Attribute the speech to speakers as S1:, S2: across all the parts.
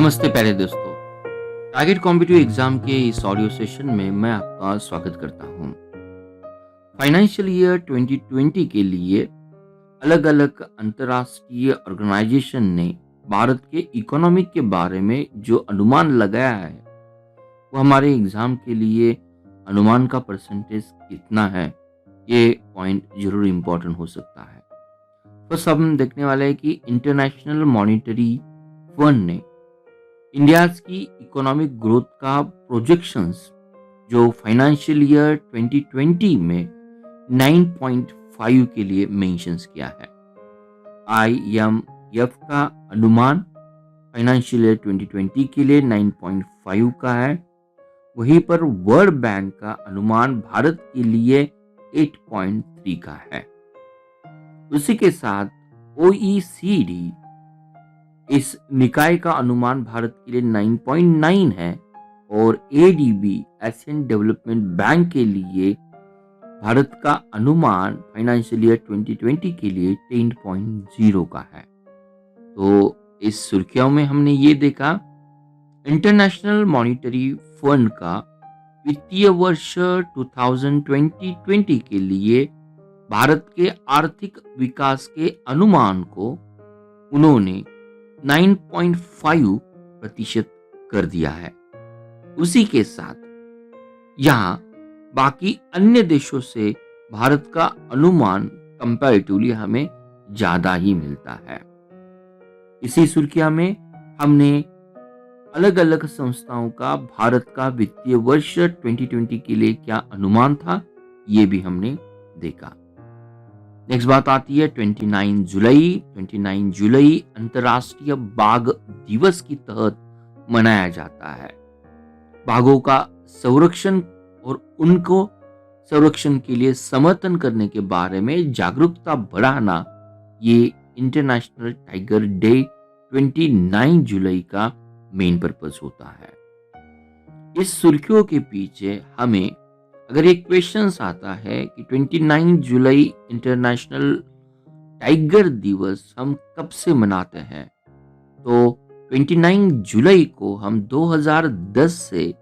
S1: नमस्ते प्यारे दोस्तों। टारगेट कॉम्पिटिटिव एग्जाम के इस ऑडियो सेशन में मैं आपका स्वागत करता हूं। फाइनेंशियल ईयर 2020 के लिए अलग अलग अंतर्राष्ट्रीय ऑर्गेनाइजेशन ने भारत के इकोनॉमी के बारे में जो अनुमान लगाया है वो हमारे एग्जाम के लिए अनुमान का परसेंटेज कितना है, ये पॉइंट जरूर इम्पोर्टेंट हो सकता है। बस अब हम देखने वाले हैं कि इंटरनेशनल मॉनिटरी फंड ने इंडिया की इकोनॉमिक ग्रोथ का प्रोजेक्शंस जो फाइनेंशियल ईयर 2020 में 9.5 के लिए मेंशंस किया है। IMF का अनुमान फाइनेंशियल ईयर 2020 के लिए 9.5 का है। वहीं पर वर्ल्ड बैंक का अनुमान भारत के लिए 8.3 का है। उसी के साथ OECD इस निकाय का अनुमान भारत के लिए 9.9 है और ADB एशियन डेवलपमेंट बैंक के लिए भारत का अनुमान फाइनेंशियल ईयर 2020 के लिए 10.0 का है। तो इस सुर्खियों में हमने ये देखा इंटरनेशनल मॉनिटरी फंड का वित्तीय वर्ष 2020 के लिए भारत के आर्थिक विकास के अनुमान को उन्होंने 9.5% कर दिया है। उसी के साथ यहाँ बाकी अन्य देशों से भारत का अनुमान कंपैरेटिवली हमें ज्यादा ही मिलता है। इसी सुर्खिया में हमने अलग अलग संस्थाओं का भारत का वित्तीय वर्ष 2020 के लिए क्या अनुमान था, ये भी हमने देखा। नेक्स्ट बात आती है 29 जुलाई अंतर्राष्ट्रीय बाघ दिवस की तहत मनाया जाता है। बाघों का संरक्षण और उनको संरक्षण के लिए समर्थन करने के बारे में जागरूकता बढ़ाना, ये इंटरनेशनल टाइगर डे 29 जुलाई का मेन पर्पस होता है। इस सुर्खियों के पीछे हमें अगर एक क्वेश्चन आता है कि 29 जुलाई इंटरनेशनल टाइगर दिवस हम कब से मनाते हैं, तो 29 जुलाई को हम 2010 से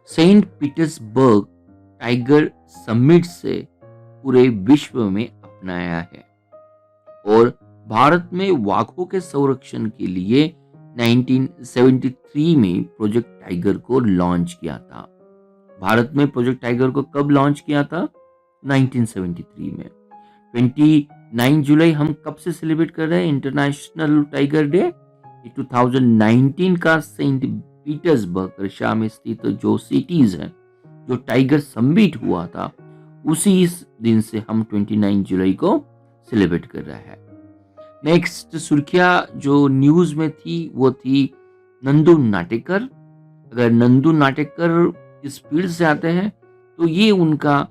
S1: सेंट पीटर्सबर्ग टाइगर समिट से पूरे विश्व में अपनाया है और भारत में बाघों के संरक्षण के लिए 1973 में प्रोजेक्ट टाइगर को लॉन्च किया था। भारत में प्रोजेक्ट टाइगर को कब लॉन्च किया था? 1973 में। 29 जुलाई हम कब से सेलिब्रेट कर रहे हैं इंटरनेशनल टाइगर डे? 2019 का सेंट पीटर्सबर्ग रशिया में स्थित जो सिटीज है, जो टाइगर समिट हुआ था, उसी इस दिन से हम 29 जुलाई को सेलिब्रेट कर रहे हैं। नेक्स्ट सुर्खिया जो न्यूज में थी वो थी नंदू नाटेकर। अगर नंदू नाटेकर इस फील्ड से आते हैं तो ये उनका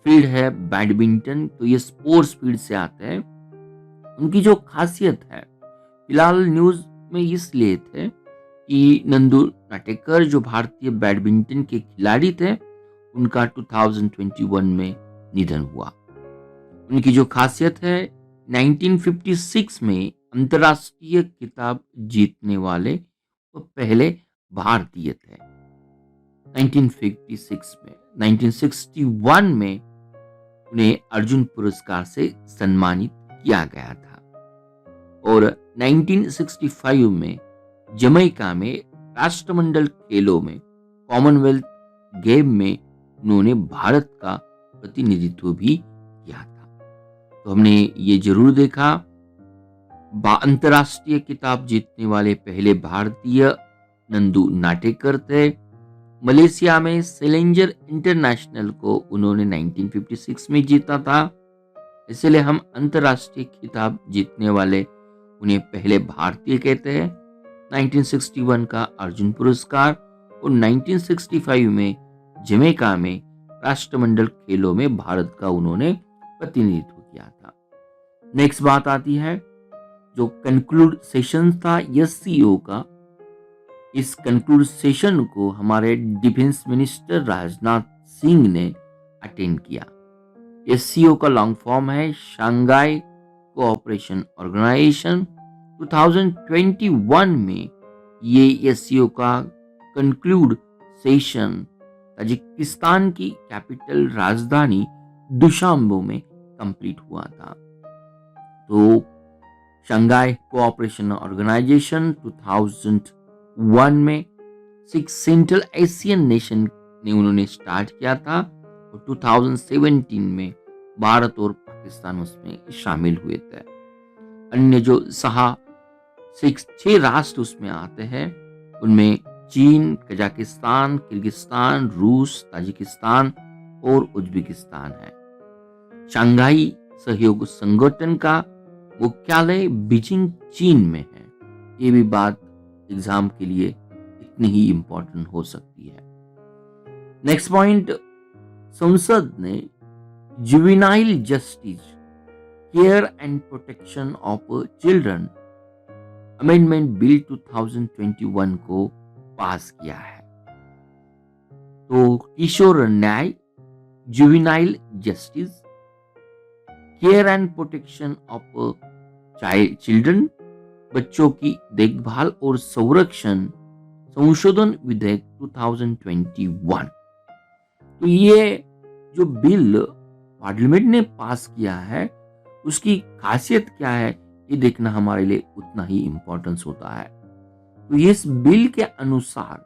S1: फील्ड है बैडमिंटन, तो ये स्पोर्ट्स फील्ड से आते हैं। उनकी जो खासियत है फिलहाल न्यूज में इसलिए थे कि नंदू नाटेकर जो भारतीय बैडमिंटन के खिलाड़ी थे, उनका 2021 में निधन हुआ। उनकी जो खासियत है 1956 में अंतर्राष्ट्रीय खिताब जीतने वाले वो पहले भारतीय थे। 1956 में 1961 में उन्हें अर्जुन पुरस्कार से सम्मानित किया गया था और 1965 में जमैका में राष्ट्रमंडल खेलों में कॉमनवेल्थ गेम में उन्होंने भारत का प्रतिनिधित्व भी किया था। तो हमने ये जरूर देखा अंतर्राष्ट्रीय खिताब जीतने वाले पहले भारतीय नंदू नाटेकर थे। मलेशिया में सेलेंजर इंटरनेशनल को उन्होंने 1956 में जीता था, इसलिए हम अंतर्राष्ट्रीय खिताब जीतने वाले उन्हें पहले भारतीय कहते हैं। 1961 का अर्जुन पुरस्कार और 1965 में जमैका में राष्ट्रमंडल खेलों में भारत का उन्होंने प्रतिनिधित्व किया था। नेक्स्ट बात आती है जो कंक्लूड सेशन था SCO का। इस कंक्लूड सेशन को हमारे डिफेंस मिनिस्टर राजनाथ सिंह ने अटेंड किया। SCO का लॉन्ग फॉर्म है शंघाई कोऑपरेशन ऑर्गेनाइजेशन। 2021 में ये एससीओ का कंक्लूड सेशन ताजिकिस्तान की कैपिटल राजधानी दुशांबे में कंप्लीट हुआ था। तो शंघाई कोऑपरेशन ऑर्गेनाइजेशन 2001 में 6 सेंट्रल एशियन नेशन ने उन्होंने स्टार्ट किया था और 2017 में भारत और पाकिस्तान उसमें शामिल हुए थे। अन्य जो 6 राष्ट्र उसमें आते हैं उनमें चीन, कजाकिस्तान, किर्गिस्तान, रूस, ताजिकिस्तान और उज्बेकिस्तान है। शंघाई सहयोग संगठन का मुख्यालय बीजिंग, चीन में है। ये भी बात एग्जाम के लिए इतनी ही इंपॉर्टेंट हो सकती है। नेक्स्ट पॉइंट, संसद ने juvenile justice care and protection of children amendment bill 2021 को पास किया है। तो किशोर न्याय, juvenile justice, care and protection of children, बच्चों की देखभाल और संरक्षण संशोधन विधेयक 2021। तो ये जो बिल पार्लियामेंट ने पास किया है उसकी खासियत क्या है ये देखना हमारे लिए उतना ही इंपॉर्टेंस होता है। तो इस बिल के अनुसार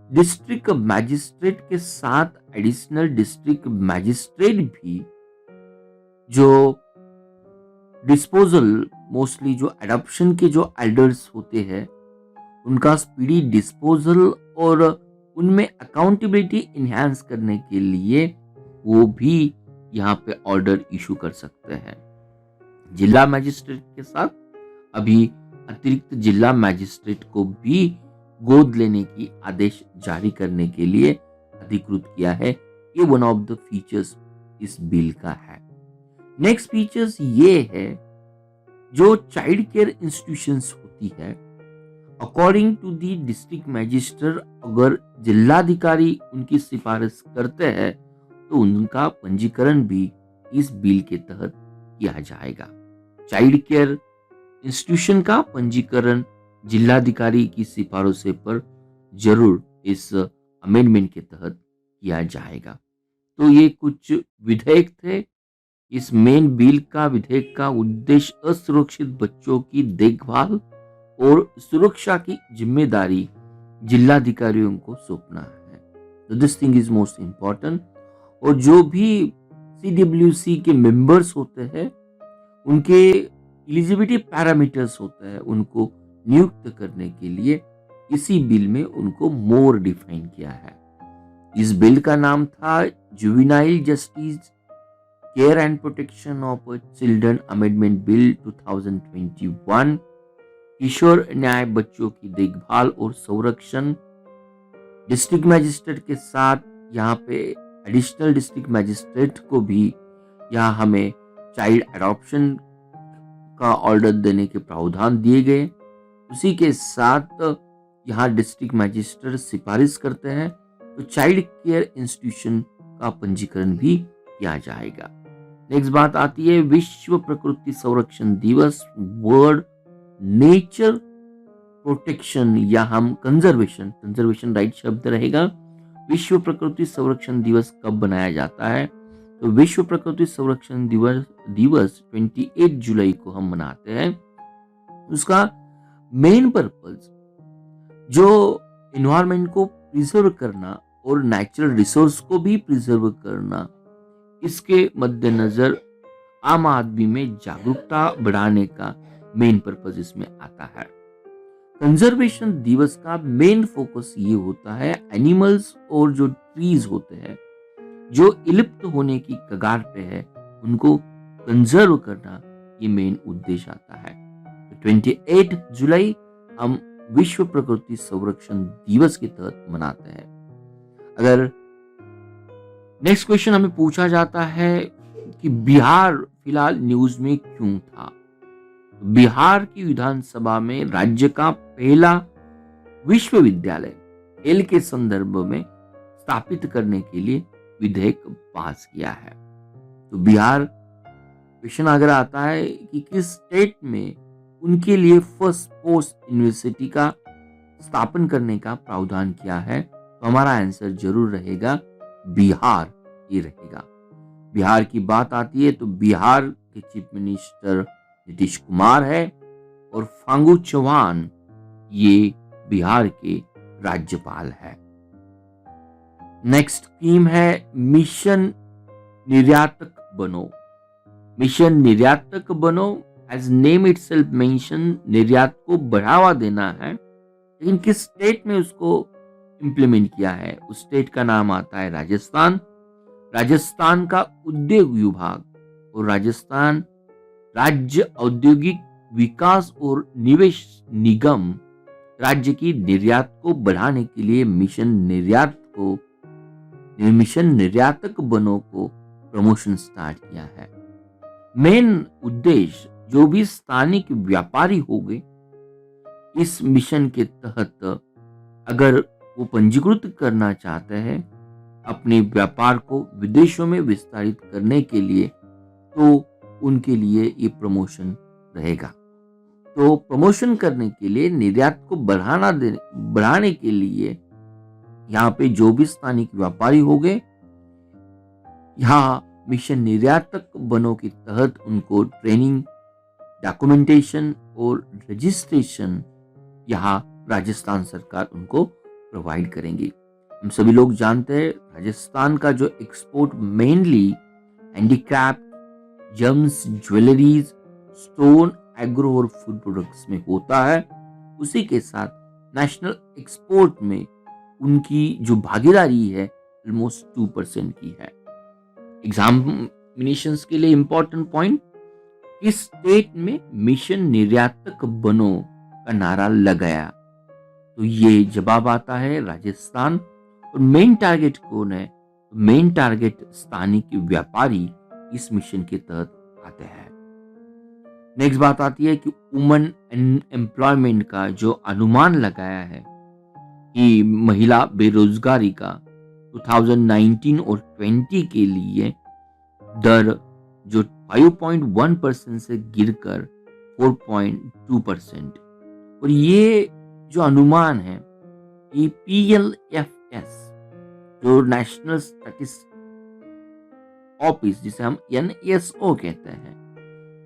S1: डिस्ट्रिक्ट मैजिस्ट्रेट के साथ एडिशनल डिस्ट्रिक्ट मैजिस्ट्रेट भी जो डिस्पोजल, मोस्टली जो एडॉप्शन के जो एल्डर्स होते हैं उनका स्पीडी डिस्पोजल और उनमें अकाउंटेबिलिटी इनहेंस करने के लिए वो भी यहाँ पे ऑर्डर इशू कर सकते हैं। जिला मैजिस्ट्रेट के साथ अभी अतिरिक्त जिला मैजिस्ट्रेट को भी गोद लेने की आदेश जारी करने के लिए अधिकृत किया है। ये वन ऑफ द फीचर्स इस बिल का है। नेक्स्ट फीचर्स ये है, जो चाइल्ड केयर इंस्टीट्यूशंस होती है, according to the district magistrate, अगर जिलाधिकारी उनकी सिफारिश करते हैं तो उनका पंजीकरण भी इस बिल के तहत किया जाएगा। चाइल्ड केयर इंस्टीट्यूशन का पंजीकरण जिलाधिकारी की सिफारिशों पर जरूर इस अमेंडमेंट के तहत किया जाएगा। तो ये कुछ विधेयक थे। इस मेन बिल का विधेयक का उद्देश्य असुरक्षित बच्चों की देखभाल और सुरक्षा की जिम्मेदारी जिलाधिकारियों को सौंपना है। तो this thing is most important. और जो भी सीडब्ल्यूसी के मेंबर्स होते हैं उनके एलिजिबिलिटी पैरामीटर्स होते हैं, उनको नियुक्त करने के लिए इसी बिल में उनको मोर डिफाइन किया है। इस बिल का नाम था juvenile justice care and protection of children amendment bill 2021। किशोर न्याय, बच्चों की देखभाल और संरक्षण। डिस्ट्रिक्ट मैजिस्ट्रेट के साथ यहाँ पे एडिशनल डिस्ट्रिक्ट मैजिस्ट्रेट को भी यहाँ हमें चाइल्ड एडॉप्शन का ऑर्डर देने के प्रावधान दिए गए। उसी के साथ यहाँ डिस्ट्रिक्ट मैजिस्ट्रेट सिफारिश करते हैं तो चाइल्ड केयर इंस्टीट्यूशन का पंजीकरण भी किया जाएगा। नेक्स्ट बात आती है विश्व प्रकृति संरक्षण दिवस, वर्ल्ड नेचर प्रोटेक्शन, या हम कंजर्वेशन राइट शब्द रहेगा। विश्व प्रकृति संरक्षण दिवस कब बनाया जाता है? तो विश्व प्रकृति संरक्षण दिवस 28 जुलाई को हम मनाते हैं। उसका मेन पर्पस जो एनवायरनमेंट को प्रिजर्व करना और नेचुरल रिसोर्स को भी प्रिजर्व करना, इसके मद्देनजर आम आदमी में जागरूकता बढ़ाने का मेन पर्पस इसमें आता है। कंजर्वेशन दिवस का मेन फोकस ये होता है एनिमल्स और जो ट्रीज होते हैं जो विलुप्त होने की कगार पे है उनको कंजर्व करना, ये मेन उद्देश्य आता है। तो 28 जुलाई हम विश्व प्रकृति संरक्षण दिवस के तहत मनाते हैं। अगर नेक्स्ट क्वेश्चन हमें पूछा जाता है कि बिहार फिलहाल न्यूज में क्यों था, बिहार की विधानसभा में राज्य का पहला विश्वविद्यालय खेल के संदर्भ में स्थापित करने के लिए विधेयक पास किया है। तो बिहार क्वेश्चन अगर आता है कि किस स्टेट में उनके लिए फर्स्ट पोस्ट यूनिवर्सिटी का स्थापन करने का प्रावधान किया है, तो हमारा आंसर जरूर रहेगा बिहार ही रहेगा। बिहार की बात आती है तो बिहार के चीफ मिनिस्टर नीतीश कुमार है और फागू चौहान ये बिहार के राज्यपाल है। नेक्स्ट स्कीम है मिशन निर्यातक बनो। मिशन निर्यातक बनो एज नेम इटसेल्फ मेंशन निर्यात को बढ़ावा देना है, लेकिन किस स्टेट में उसको इंप्लीमेंट किया है? उस स्टेट का नाम आता है राजस्थान। राजस्थान का उद्योग विभाग और राजस्थान राज्य औद्योगिक विकास और निवेश निगम राज्य की निर्यात को बढ़ाने के लिए मिशन निर्यातक बनो को प्रमोशन स्टार्ट किया है। मेन उद्देश्य जो भी स्थानिक व्यापारी होंगे इस मिशन के तहत अगर वो पंजीकृत करना चाहते हैं अपने व्यापार को विदेशों में विस्तारित करने के लिए, तो उनके लिए ये प्रमोशन रहेगा। तो प्रमोशन करने के लिए, निर्यात को बढ़ाने के लिए यहाँ पे जो भी स्थानिक व्यापारी होंगे, यहाँ मिशन निर्यातक बनो के तहत उनको ट्रेनिंग, डॉक्यूमेंटेशन और रजिस्ट्रेशन यहाँ राजस्थान सरकार उनको प्रोवाइड करेंगी। हम सभी लोग जानते हैं राजस्थान का जो export mainly handicraft, James, jewelleries, stone, agro और फूड प्रोडक्ट्स में होता है। उसी के साथ नेशनल एक्सपोर्ट में उनकी जो भागीदारी है ऑलमोस्ट 2% की है। एग्जामिनेशंस के लिए इंपॉर्टेंट पॉइंट, किस स्टेट में मिशन निर्यातक बनो का नारा लगाया? तो ये जवाब आता है राजस्थान। और मेन टारगेट कौन है? मेन टारगेट स्थानिक व्यापारी इस मिशन के तहत आते हैं। नेक्स्ट बात आती है कि वुमन एम्प्लॉयमेंट का जो अनुमान लगाया है कि महिला बेरोजगारी का 2019 और 20 के लिए दर जो 5.1% से गिरकर 4.2%, और ये जो अनुमान है ये PLFS जो नेशनल स्टैटिस्टिक्स ऑफिस जिसे हम NSO कहते हैं,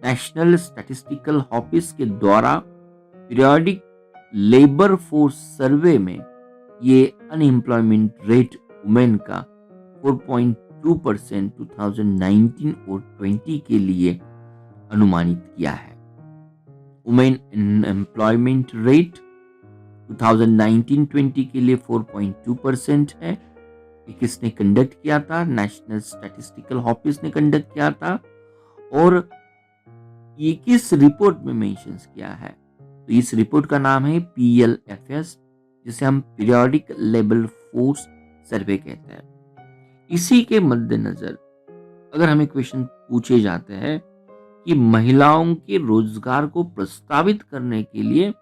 S1: नेशनल स्टैटिस्टिकल ऑफिस के द्वारा पीरियोडिक लेबर फोर्स सर्वे में ये अनएम्प्लॉयमेंट रेट वुमेन का 4.2% 2019 और 20 के लिए अनुमानित किया है। वुमेन एम्प्लॉयमेंट रेट 2019-20 के लिए 4.2% है। ये किसने कंडक्ट किया था? नेशनल स्टैटिस्टिकल ऑफिस ने कंडक्ट किया था। और ये किस रिपोर्ट में मेंशंस किया है? तो इस रिपोर्ट का नाम है PLFS, जिसे हम पीरियोडिक लेबर फोर्स सर्वे कहते हैं। इसी के मद्देनजर अगर हमें क्वेश्चन पूछे जाते हैं कि महिलाओं के रोजगार को प्रस्तावित करने के लिए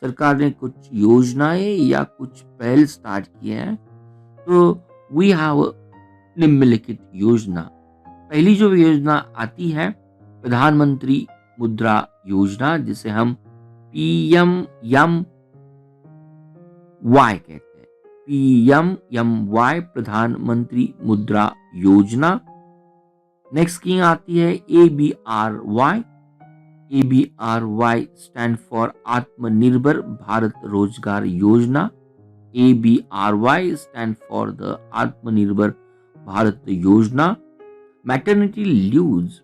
S1: सरकार ने कुछ योजनाएं या कुछ पहल स्टार्ट किए हैं, तो वी हैव निम्नलिखित योजना। पहली जो योजना आती है प्रधानमंत्री मुद्रा योजना, जिसे हम PMMY कहते हैं। PMMY प्रधानमंत्री मुद्रा योजना। नेक्स्ट स्कीम आती है ABRY। ABRY स्टैंड फॉर आत्मनिर्भर भारत रोजगार योजना। ABRY स्टैंड फॉर द आत्मनिर्भर भारत योजना। मैटरनिटी लीव्स,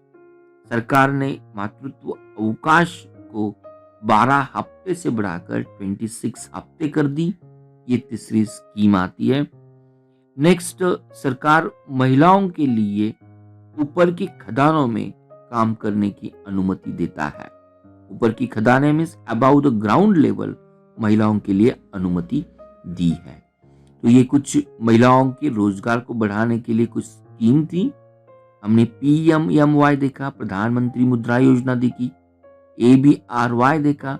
S1: सरकार ने मातृत्व अवकाश को 12 हफ्ते से बढ़ाकर 26 हफ्ते कर दी। ये तीसरी स्कीम आती है। नेक्स्ट, सरकार महिलाओं के लिए ऊपर की खदानों में काम करने की अनुमति देता है। ऊपर की खदानें means about the ground level महिलाओं के लिए अनुमति दी है। तो ये कुछ महिलाओं के रोजगार को बढ़ाने के लिए कुछ स्कीम थी। हमने PMMY देखा, प्रधानमंत्री मुद्रा योजना देखी। ABRY देखा,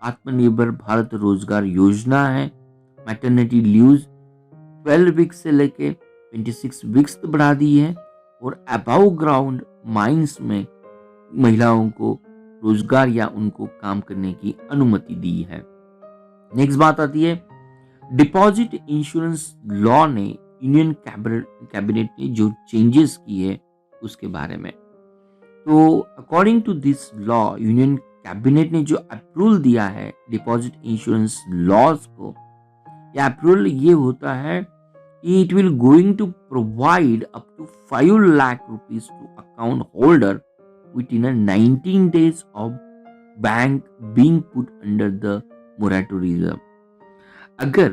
S1: आत्मनिर्भर भारत रोजगार योजना है। मैटरनिटी लीव्स 12 वीक्स से लेके 26 वीक्स बढ़ा दी है। और अबाव ग्राउंड माइंस में महिलाओं को रोजगार या उनको काम करने की अनुमति दी है। नेक्स्ट बात आती है डिपॉजिट इंश्योरेंस लॉ ने यूनियन कैबिनेट ने जो चेंजेस किए उसके बारे में। तो according to this law union cabinet ने जो अप्रूवल दिया है डिपॉजिट इंश्योरेंस लॉज को, या अप्रूवल ये होता है कि it will going to provide up to 5 lakh rupees to account holder within 19 days of bank being put under the moratorium. अगर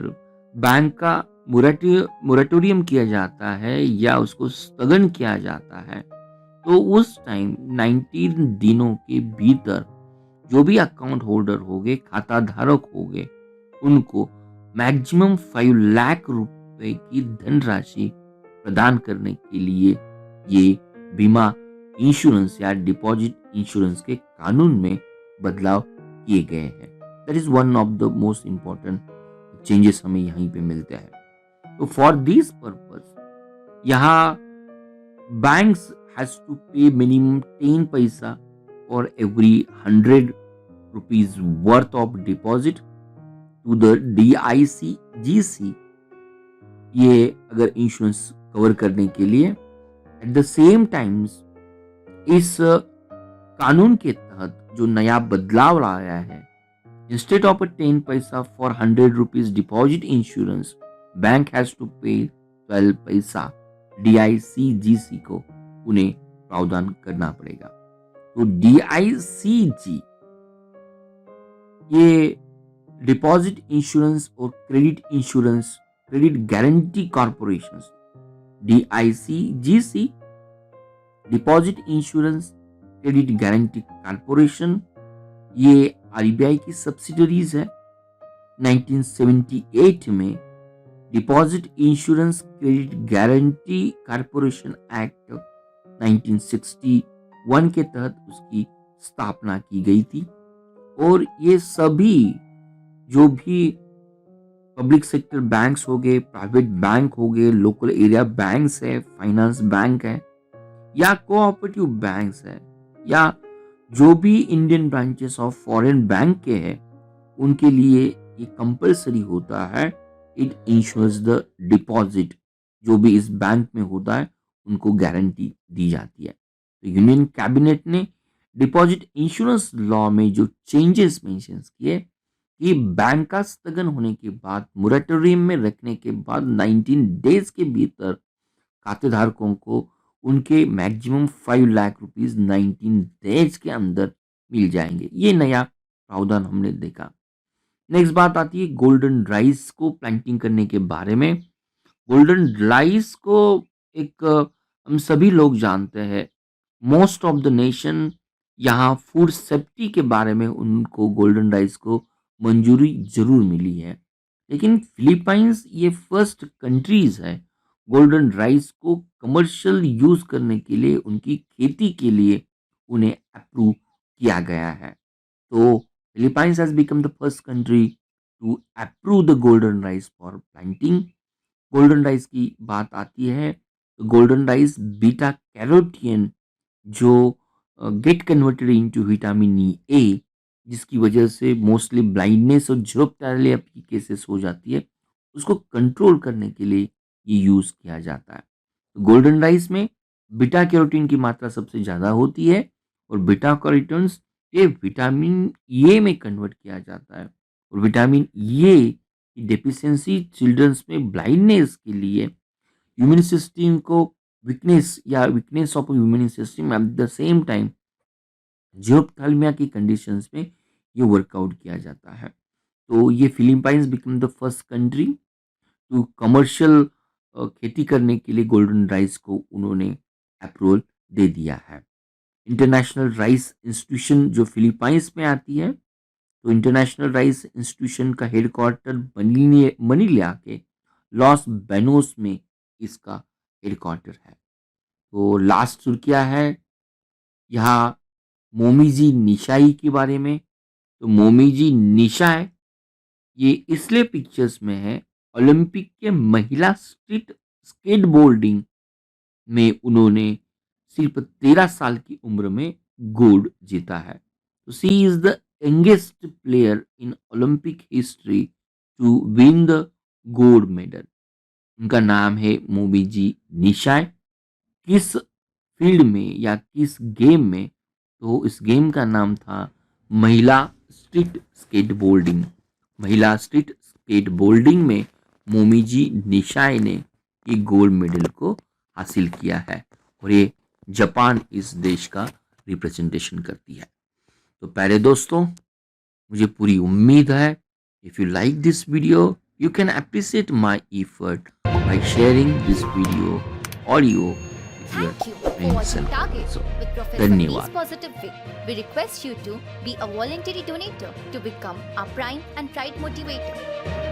S1: बैंक का मोरेटोरियम किया जाता है या उसको स्थगन किया जाता है तो उस टाइम 19 दिनों के भीतर जो भी अकाउंट होल्डर होंगे, खाता धारक होंगे, उनको मैक्सिमम 5 लाख रुपए की धनराशि प्रदान करने के लिए ये बीमा इंश्योरेंस या डिपॉजिट इंश्योरेंस के कानून में बदलाव किए गए हैं। That is one of the most important changes हमें यहीं पे मिलते हैं। तो फॉर दिस पर्पस यहाँ banks has to pay minimum 10 पैसा for every 100 rupees worth of deposit to the DICGC, ये अगर इंश्योरेंस कवर करने के लिए। एट द सेम टाइम्स इस कानून के तहत जो नया बदलाव लाया है, इंस्टेड ऑफ 10 पैसा for 100 rupees deposit insurance, bank has to pay 12 पैसा DICGC को उन्हें प्रावधान करना पड़ेगा। तो DICG ये डिपॉजिट इंश्योरेंस और credit insurance credit guarantee corporation, DICGC deposit insurance credit guarantee corporation, ये RBI की सब्सिडरीज है। 1978 में deposit insurance credit guarantee corporation act 1961 के तहत उसकी स्थापना की गई थी। और ये सभी जो भी पब्लिक सेक्टर बैंक्स हो गए, प्राइवेट बैंक हो गए, लोकल एरिया बैंक्स है, फाइनेंस बैंक है या कोऑपरेटिव बैंक्स है या जो भी Indian branches of foreign bank के हैं, उनके लिए ये कंपलसरी होता है। इट इंश्योर्स द डिपॉजिट, जो भी इस बैंक में होता है उनको गारंटी दी जाती है। तो यूनियन कैबिनेट ने डिपॉजिट इंश्योरेंस लॉ में जो चेंजेस मेंशन किए कि बैंक का स्थगन होने के बाद, मोरेटोरियम में रखने के बाद 19 डेज के भीतर खातेधारकों को उनके मैक्सिमम 5 लाख रुपीज 19 डेज के अंदर मिल जाएंगे। ये नया प्रावधान हमने देखा। नेक्स्ट बात आती है गोल्डन राइस को प्लांटिंग करने के बारे में। गोल्डन राइस को एक हम सभी लोग जानते हैं, मोस्ट ऑफ द नेशन यहाँ फूड सेफ्टी के बारे में उनको गोल्डन राइस को मंजूरी जरूर मिली है। लेकिन फिलीपाइंस ये फर्स्ट कंट्रीज है गोल्डन राइस को कमर्शियल यूज करने के लिए, उनकी खेती के लिए उन्हें अप्रूव किया गया है। तो Philippines has become the first country to approve the golden rice for planting. Golden rice की बात आती है तो गोल्डन राइस बीटा कैरोटीन जो get converted into vitamin A, जिसकी वजह से मोस्टली ब्लाइंडनेस और ज़्रोप्थेलिया की केसेस हो जाती है, उसको कंट्रोल करने के लिए ये यूज़ किया जाता है। तो गोल्डन राइस में बीटा कैरोटीन की मात्रा सबसे ज़्यादा होती है और बीटा कैरोटीन्स ये विटामिन ए में कन्वर्ट किया जाता है। और विटामिन ए की डेफिशिएंसी चिल्ड्रंस में ब्लाइंडनेस के लिए, इम्यून सिस्टम को weakness of immune system at the same time xerophthalmia की कंडीशंस में ये वर्कआउट किया जाता है। तो ये Philippines become the first country to commercial खेती करने के लिए गोल्डन राइस को उन्होंने अप्रूवल दे दिया है। इंटरनेशनल राइस इंस्टीट्यूशन जो फिलीपाइंस में आती है, तो इंटरनेशनल राइस इंस्टीट्यूशन का हेडक्वार्टर मनीला के लॉस बेनोस में इसका हेडक्वार्टर है। तो लास्ट सुर्खिया है यहाँ मोमीजी निशाई के बारे में। तो मोमीजी निशाई ये इसलिए पिक्चर्स में है, ओलंपिक के महिला स्ट्रीट स्केटबोर्डिंग में उन्होंने सिर्फ 13 साल की उम्र में गोल्ड जीता है। तो she is the youngest player in Olympic history to win the gold medal. उनका नाम है मोमीजी निशाय। किस फील्ड में या किस गेम में? तो इस गेम का नाम था महिला स्ट्रीट स्केटबोर्डिंग। महिला स्ट्रीट स्केटबोर्डिंग में मोमीजी निशाय ने ये गोल्ड मेडल को हासिल किया है और ये जापान इस देश का रिप्रेजेंटेशन करती है। तो प्यारे दोस्तों, मुझे पूरी उम्मीद है if you like this video you can appreciate my effort by sharing this video audio with your
S2: Thank you for
S1: friends
S2: watching
S1: and
S2: Target
S1: also.
S2: with Professor
S1: धन्यवाद।
S2: P's Positive Way. We request you to be a voluntary donator to become our Prime and Pride motivator.